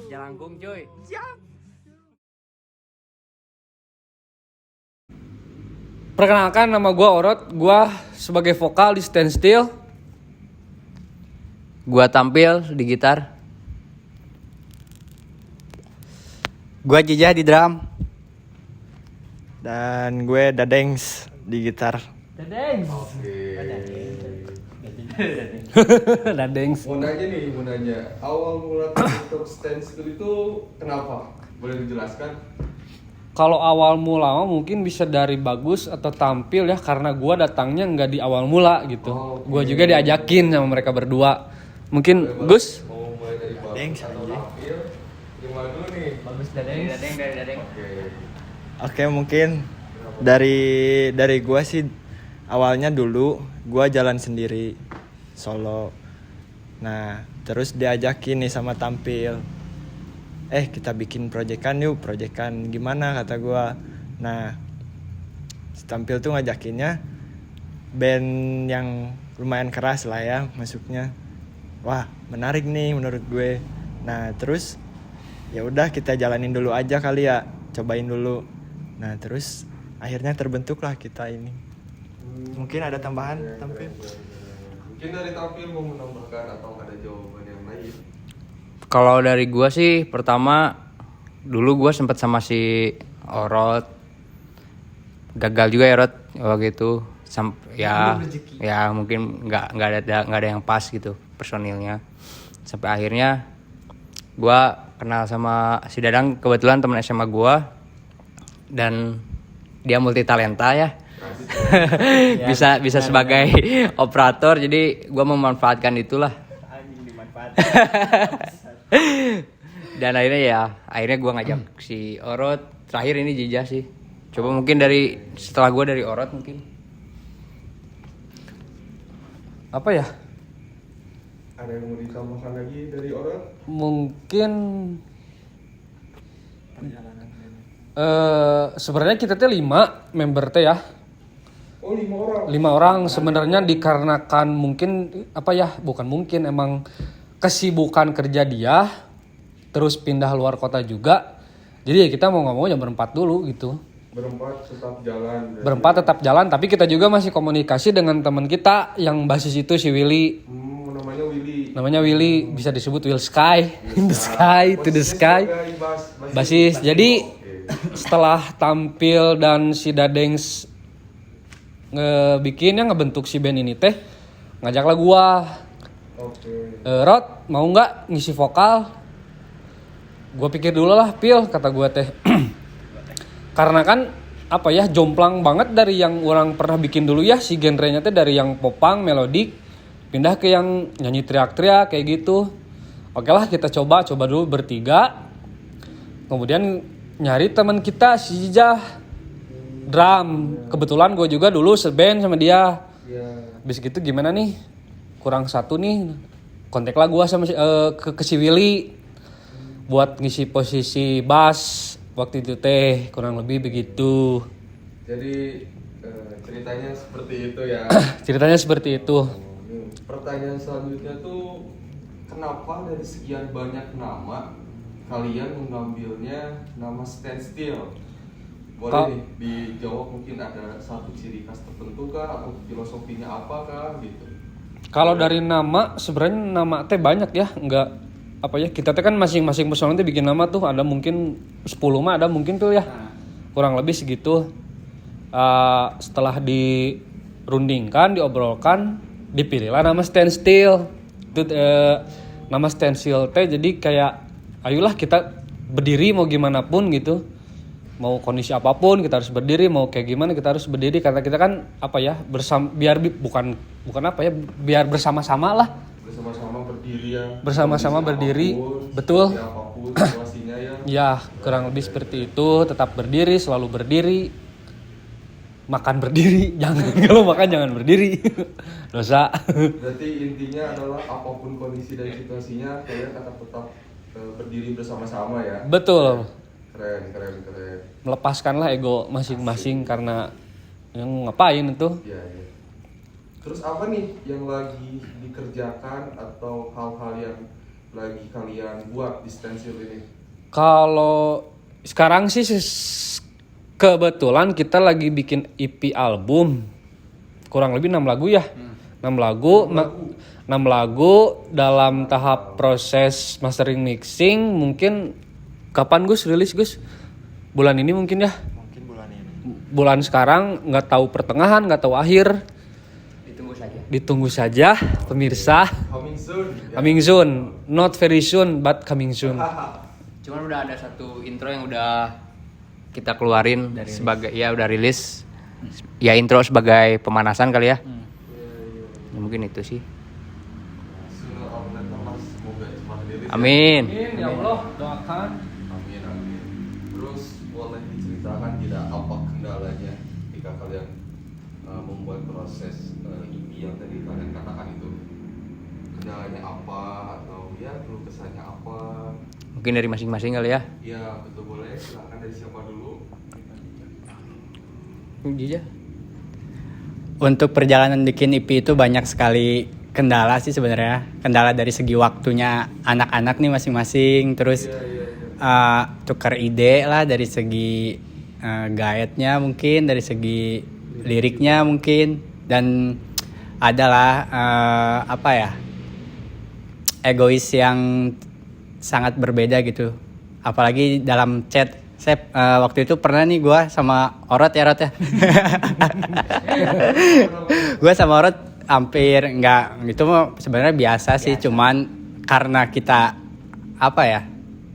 Jalangkung cuy. Siap. Perkenalkan, nama gue Orot. Gue sebagai vokal di Stand Still. Gua tampil di gitar. Gua Jijah di drum. Dan gue Dadengs di gitar. Dadengs. Mau nanya, awal mula untuk Stand Still itu kenapa? Boleh dijelaskan? Kalau awal mula mungkin bisa dari bagus atau tampil ya, karena gue datangnya nggak di awal mula gitu. Gue juga diajakin sama mereka berdua. Mungkin Gus? Mau mulai dari bagus atau tampil? Gimana dulu nih? Bagus dari Dadeng. Oke, mungkin dari gue sih awalnya dulu gue jalan sendiri solo. Nah, terus diajakin nih sama tampil. Kita bikin proyekan gimana kata gue. Nah, tampil tuh ngajakinnya band yang lumayan keras lah ya masuknya. Wah, menarik nih menurut gue. Nah, terus ya udah kita jalanin dulu aja kali ya, cobain dulu. Nah, terus akhirnya terbentuklah kita ini. Mungkin ada tambahan tampil. Mungkin dari tampil mau menambahkan atau ada jawaban yang lain? Kalau dari gua sih pertama dulu gua sempet sama si Orot. Gagal juga ya Orot waktu itu. Ya mungkin nggak ada yang pas gitu personilnya. Sampai akhirnya gua kenal sama si Dadang, kebetulan teman SMA gua, dan dia multi talenta ya. bisa sebagai operator, jadi gua memanfaatkan itulah. Dan akhirnya gue ngajak si Orot, terakhir ini Jijah sih. Coba mungkin setelah gue dari Orot mungkin. Apa ya? Ada yang mau ditambahkan lagi dari orang? Mungkin sebenarnya kita teh 5 member teh ya. Oh, 5 orang. 5 orang sebenarnya, dikarenakan mungkin emang kesibukan kerja dia, terus pindah luar kota juga. Jadi ya kita mau nggak mau ya berempat dulu gitu. Berempat tetap jalan, tapi kita juga masih komunikasi dengan teman kita yang basis itu si Willy. Namanya Willy, bisa disebut Will Sky. To the sky. Basis. Jadi setelah tampil dan si Dadengs ngebentuk si band ini teh, ngajaklah gua. Rod, mau nggak ngisi vokal? Gue pikir dulu lah, Pil, kata gue teh. Karena kan jomplang banget dari yang orang pernah bikin dulu ya, si genrenya teh dari yang popang, melodik, pindah ke yang nyanyi teriak-teriak kayak gitu. Oke lah, kita coba dulu bertiga. Kemudian nyari teman kita si Jijah, drum. Kebetulan gue juga dulu seband sama dia. Habis gitu gimana nih? Kurang satu nih, kontaklah gue sama ke si Willy buat ngisi posisi bass waktu itu teh, kurang lebih begitu. Jadi ceritanya seperti itu ya. Ceritanya seperti itu. Pertanyaan selanjutnya tuh, kenapa dari sekian banyak nama kalian mengambilnya nama Stand Still? Boleh nih dijawab, mungkin ada satu ciri khas tertentu kah, atau filosofinya apa kah gitu? Kalau dari nama, sebenarnya nama teh banyak ya, kita teh kan masing-masing personal teh bikin nama tuh ada mungkin 10 mah ada mungkin tuh ya. Kurang lebih segitu. Setelah dirundingkan, diobrolkan, dipilihlah nama Stand Still. Itu nama Stand Still teh jadi kayak ayolah kita berdiri mau gimana pun gitu. Mau kondisi apapun kita harus berdiri, mau kayak gimana kita harus berdiri, karena kita kan biar bersama-sama lah. Bersama-sama berdiri, betul. Apapun situasinya ya. Ya, kurang lebih seperti itu, tetap berdiri, selalu berdiri. Makan berdiri, kalau makan jangan berdiri. Dosa. Berarti intinya adalah apapun kondisi dan situasinya kalian akan tetap berdiri bersama-sama ya. Betul. Keren. Melepaskanlah ego masing-masing, karena yang ngapain itu. Iya, iya. Terus apa nih yang lagi dikerjakan atau hal-hal yang lagi kalian buat di stensil ini? Kalau sekarang sih kebetulan kita lagi bikin EP album. Kurang lebih 6 lagu ya. 6 lagu. 6 lagu dalam tahap proses mastering mixing. Mungkin kapan Gus rilis Gus? Bulan ini mungkin ya. Mungkin bulan ini. Bulan sekarang nggak tahu pertengahan, nggak tahu akhir. Ditunggu saja pemirsa. Coming soon. Ya. Coming soon. Not very soon but coming soon. Cuman udah ada satu intro yang udah kita keluarin sebagai ya udah rilis. Ya intro sebagai pemanasan kali ya. Ya mungkin itu sih. Sooner or later Mas, semoga cepat rilis. Amin. Ya Allah, doakan. Amin, amin. Terus boleh diceritakan tidak apa kendalanya ketika kalian membuat proses EP yang tadi kalian katakan itu? Kendalanya apa atau ya keluh kesahnya apa? Mungkin dari masing-masing kali ya. Ya betul, boleh. Silakan dari siapa dulu? Iya. Untuk perjalanan bikin EP itu banyak sekali kendala sih sebenarnya. Kendala dari segi waktunya anak-anak nih masing-masing, terus tukar ide lah dari segi guide-nya mungkin, dari segi liriknya mungkin, dan adalah egois yang sangat berbeda gitu. Apalagi dalam chat. Saya waktu itu pernah nih gue sama Orot ya. Gue sama Orot hampir nggak gitu, sebenarnya biasa sih, cuman karena kita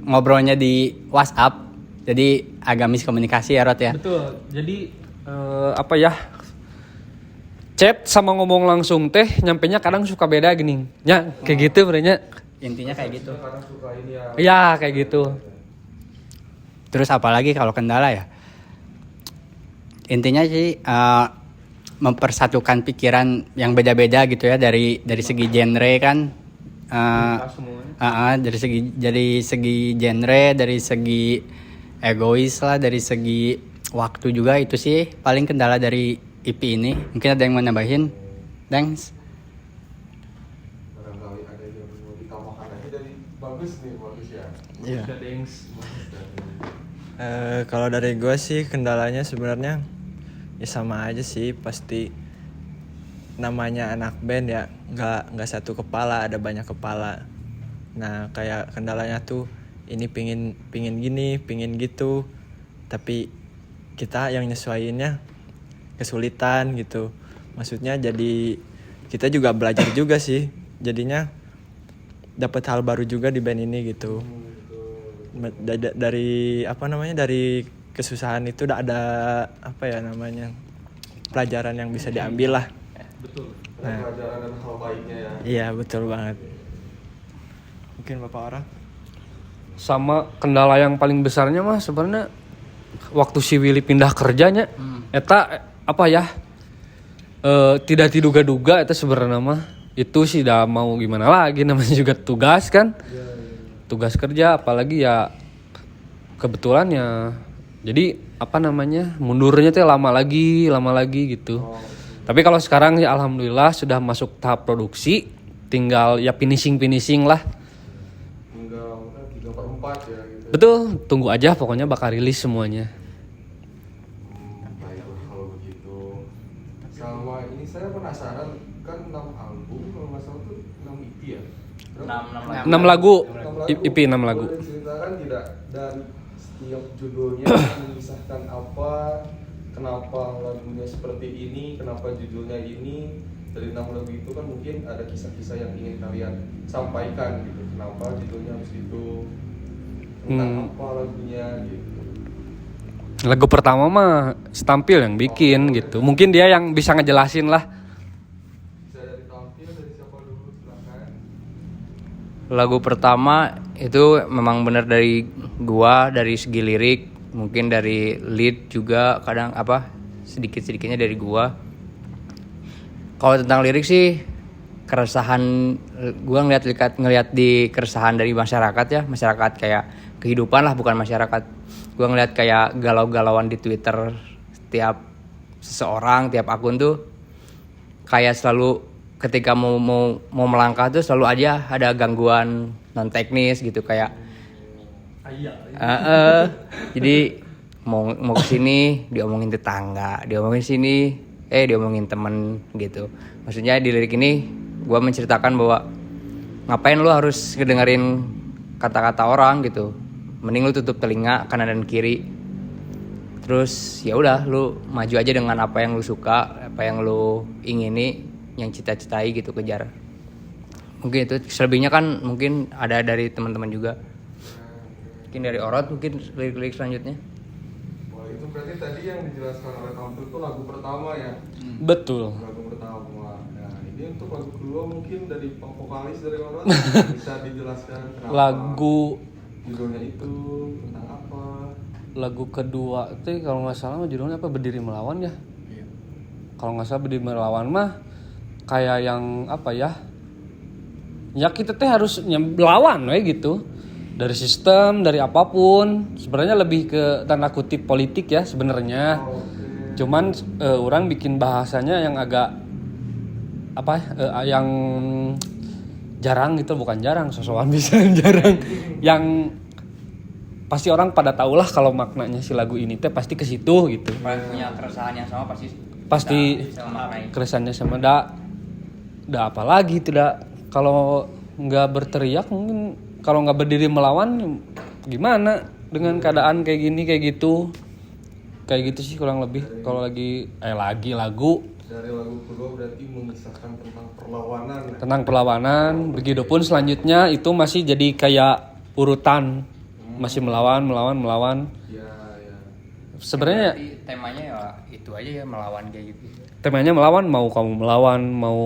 ngobrolnya di WhatsApp jadi agak miskomunikasi ya Rot ya. Betul. Jadi chat sama ngomong langsung teh nyampenya kadang suka beda gini. Ya, kayak gitu sebenarnya. Intinya kayak gitu. Kadang suka ini ya. Ya, kayak gitu. Terus apalagi kalau kendala ya, intinya sih mempersatukan pikiran yang beda-beda gitu ya, dari segi genre kan, dari segi genre, dari segi egois lah, dari segi waktu juga. Itu sih paling kendala dari EP ini. Mungkin ada yang mau nambahin? Thanks. Barangkali ada yang mau ditambahkan lagi dari bagus ya. Iya. Kalau dari gue sih kendalanya sebenarnya ya sama aja sih, pasti namanya anak band ya, nggak satu kepala, ada banyak kepala. Nah kayak kendalanya tuh ini pingin gini, pingin gitu, tapi kita yang nyesuaiinnya kesulitan gitu. Maksudnya jadi kita juga belajar juga sih, jadinya dapat hal baru juga di band ini gitu. Dari dari kesusahan itu udah ada pelajaran yang bisa diambil lah. Betul. Ada pelajaran dan hal baiknya ya. Iya betul banget. Mungkin Bapak Orang? Sama kendala yang paling besarnya mah sebenarnya waktu si Willy pindah kerjanya. Eta tidak diduga-duga eta sebenarnya mah. Itu sih udah mau gimana lagi, namanya juga tugas kan. Tugas kerja, apalagi ya kebetulan ya jadi mundurnya tuh lama lagi gitu. Tapi kalau sekarang ya alhamdulillah sudah masuk tahap produksi, tinggal ya finishing lah. Tinggal 3/4 ya gitu. Betul, tunggu aja pokoknya bakal rilis semuanya. Baiklah kalau begitu. Sama ini saya penasaran, kan 6 album kalau nggak salah tuh 6 EP ya. 6 6 lagu. EP 6 lagu. Boleh ceritakan tidak dari setiap judulnya mengisahkan apa, kenapa lagunya seperti ini, kenapa judulnya ini? Dari 6 lagu itu kan mungkin ada kisah-kisah yang ingin kalian sampaikan gitu. Kenapa judulnya harus itu? Tentang apa lagunya gitu. Lagu pertama mah Stampil yang bikin gitu. Mungkin dia yang bisa ngejelasin lah. Bisa dari tampil, dari siapa dulu, silakan. Lagu pertama itu memang benar dari gua, dari segi lirik, mungkin dari lead juga kadang sedikit-sedikitnya dari gua. Kalau tentang lirik sih keresahan gua ngelihat di keresahan dari masyarakat kayak kehidupan lah, bukan masyarakat. Gua ngelihat kayak galau-galauan di Twitter setiap seseorang, tiap akun tuh kayak selalu ketika mau melangkah tuh selalu aja ada gangguan non teknis gitu kayak jadi mau ke sini diomongin tetangga, diomongin sini diomongin temen gitu. Maksudnya di lirik ini gue menceritakan bahwa ngapain lu harus ngedengerin kata-kata orang gitu, mending lu tutup telinga kanan dan kiri, terus ya udah lu maju aja dengan apa yang lu suka, apa yang lu ingini, yang cita-citai gitu, kejar. Mungkin itu, selebihnya kan mungkin ada dari teman-teman juga, mungkin dari Orot, mungkin lirik-lirik selanjutnya. Wah, itu berarti tadi yang dijelaskan oleh Tampil itu lagu pertama ya? Betul. Lagu pertama. Nah, ini untuk lagu kedua mungkin dari vokalis dari Orot bisa dijelaskan kenapa Lagu judulnya itu tentang apa? lagu kedua itu kalau nggak salah judulnya apa, Berdiri Melawan ya. Kalau nggak salah Berdiri Melawan mah kayak yang apa ya, kita teh harus melawan gitu dari sistem, dari apapun. Sebenarnya lebih ke tanda kutip politik ya sebenarnya. Cuman orang bikin bahasanya yang agak apa yang jarang gitu, bukan jarang, sosokan bisa jarang, yang pasti orang pada tahulah kalau maknanya si lagu ini teh pasti ke situ gitu. Punya keresahan yang sama Pasti keresahannya sama. Da apa lagi tidak, kalau nggak berteriak mungkin, kalau nggak berdiri melawan gimana dengan keadaan kayak gini kayak gitu sih kurang lebih. Kalau lagi lagu Dari lagu kedua berarti mengisahkan tentang perlawanan ya? tentang perlawanan, begitupun selanjutnya itu masih jadi kayak urutan, masih melawan. Ya, ya. Sebenarnya Berarti temanya ya itu aja ya, melawan kayak gitu. temanya melawan, mau kamu mau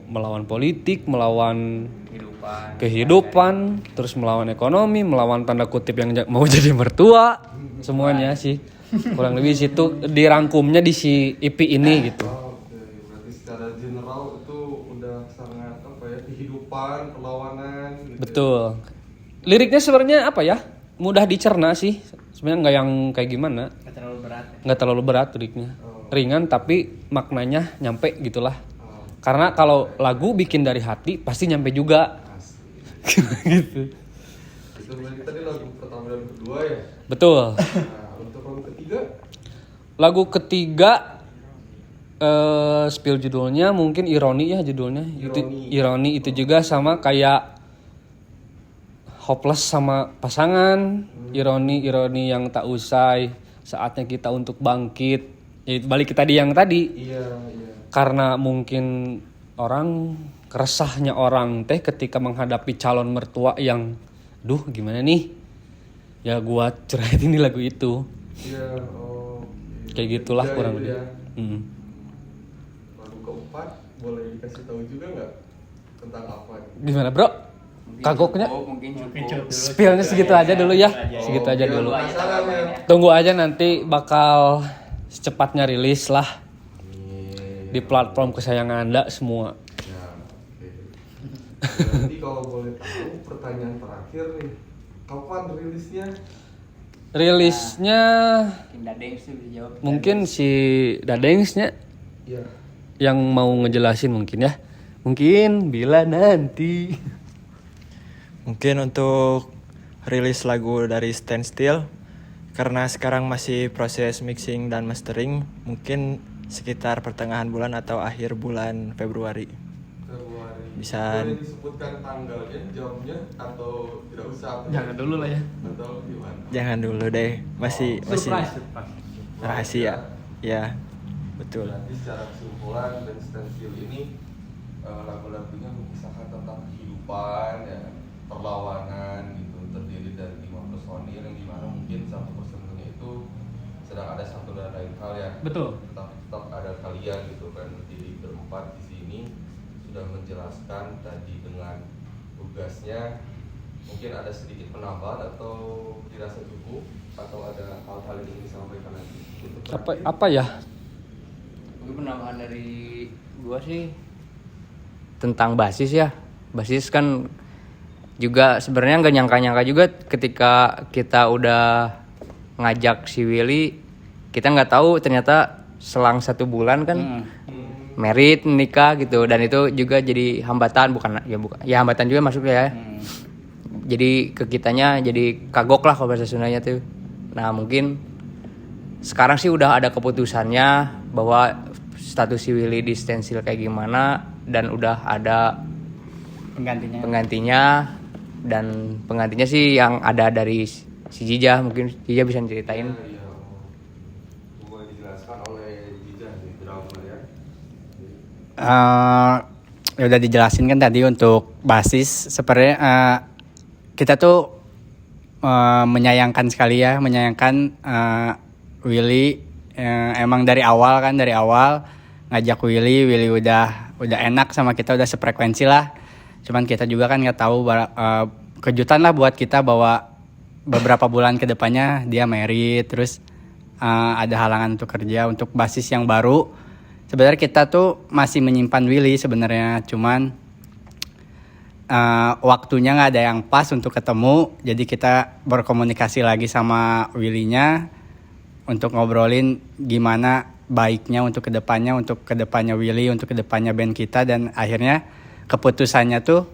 melawan politik, melawan kehidupan, terus melawan ekonomi, melawan tanda kutip yang mau jadi mertua, semuanya sih kurang lebih situ dirangkumnya di si EP ini gitu. Oke, berarti secara general itu udah sangat apa ya, kehidupan, perlawanan gitu. Betul. Liriknya sebenarnya apa ya, mudah dicerna sih sebenarnya, nggak yang kayak gimana, nggak terlalu berat liriknya, ringan tapi maknanya nyampe gitulah. Karena kalau lagu bikin dari hati pasti nyampe juga. Gitu. Itu berarti tadi lagu pertama dan kedua ya. Betul. Nah, untuk lagu ketiga Lagu ketiga spill judulnya mungkin Ironi ya judulnya. Ironi itu juga sama kayak Hopeless sama pasangan. Ironi yang tak usai, saatnya kita untuk bangkit. Ya, itu balik ke tadi yang tadi. iya. Karena mungkin orang, keresahnya orang teh ketika menghadapi calon mertua yang gimana nih, ya gua ceritain di lagu itu. Iya, Kayak gitulah Iya, kurang itu lebih. ya. Lagu keempat boleh dikasih tahu juga nggak tentang apa? Gimana bro? Kagoknya? Mungkin cukup. Spillnya segitu aja dulu ya. Segitu aja dulu. Penasaran ya. Tunggu aja nanti bakal secepatnya rilis lah di platform kesayangan Anda semua. Ya, oke. Jadi kalau boleh tahu, pertanyaan terakhir nih, kapan rilisnya? Rilisnya Dadeng sih bisa jawab. mungkin si Dadengsnya Iya. yang mau ngejelasin mungkin ya. Mungkin bila nanti. Mungkin untuk rilis lagu dari Stand Still, karena sekarang masih proses mixing dan mastering, mungkin sekitar pertengahan bulan atau akhir bulan Februari. Bisa. Boleh disebutkan tanggalnya, jamnya, atau tidak usah? Jangan dulu lah ya. Atau gimana? Jangan dulu deh, masih Surprise. rahasia. Ya, betul. Berarti secara kesimpulan dan stensil ini lagu-lagunya mengisahkan tentang kehidupan, ya, perlawanan gitu, terdiri dari 5 personil yang dimana mungkin satu personilnya itu sedang ada satu dan lain hal ya. Betul. Tetap ada kalian gitu kan, berdiri berempat di sini sudah menjelaskan tadi dengan tugasnya. Mungkin ada sedikit penambahan atau dirasa cukup, atau ada hal-hal yang ingin disampaikan lagi untuk Apa ya? Mungkin penambahan dari gua sih tentang basis ya. Basis kan juga sebenarnya nggak nyangka-nyangka juga ketika kita udah ngajak si Willy, kita nggak tahu ternyata selang 1 bulan kan merit nikah gitu, dan itu juga jadi hambatan, bukan hambatan juga masuk ya. Jadi ke kitanya jadi kagok lah kalau bahasa Sundanya tuh. Nah mungkin sekarang sih udah ada keputusannya bahwa status si Willy di stensil kayak gimana, dan udah ada penggantinya, dan penggantinya sih yang ada dari si Jija. Mungkin Jija bisa ceritain. Iya, boleh dijelaskan oleh Jija nih drama ya. Ya udah dijelasin kan tadi untuk basis sebenarnya kita tuh menyayangkan sekali ya, Willy. Emang dari awal ngajak Willy udah enak sama kita, udah sefrekuensi lah. Cuman kita juga kan nggak tahu kejutan lah buat kita bahwa beberapa bulan ke depannya dia merit, terus ada halangan untuk kerja, untuk basis yang baru. Sebenarnya kita tuh masih menyimpan Willy sebenarnya, cuman waktunya nggak ada yang pas untuk ketemu. Jadi kita berkomunikasi lagi sama Willy-nya untuk ngobrolin gimana baiknya untuk kedepannya Willy, untuk kedepannya band kita. Dan akhirnya keputusannya tuh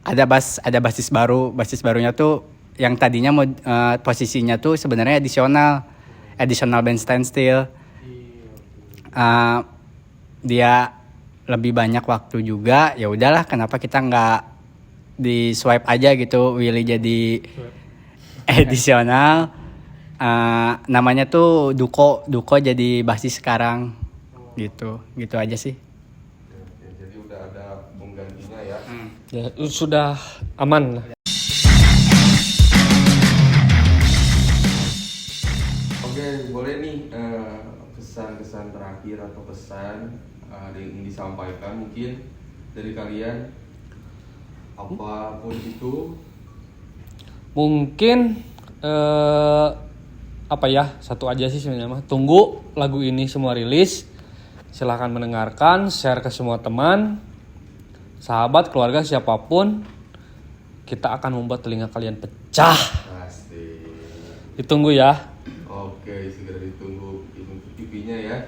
ada basis barunya tuh yang tadinya posisinya tuh sebenarnya additional band standstill. Dia lebih banyak waktu juga, ya udahlah kenapa kita nggak di swipe aja gitu Willy jadi additional. Namanya tuh Duko jadi basis sekarang gitu aja sih. Oke, jadi udah ada penggantinya ya. Ya, sudah aman lah. Oke, boleh nih kesan-kesan terakhir atau pesan yang disampaikan mungkin dari kalian, apapun itu. Mungkin satu aja sih sebenarnya mah. Tunggu lagu ini semua rilis. Silahkan mendengarkan, share ke semua teman, sahabat, keluarga, siapapun. Kita akan membuat telinga kalian pecah. Pasti. Ditunggu ya. Oke, segera ditunggu TV-nya ya.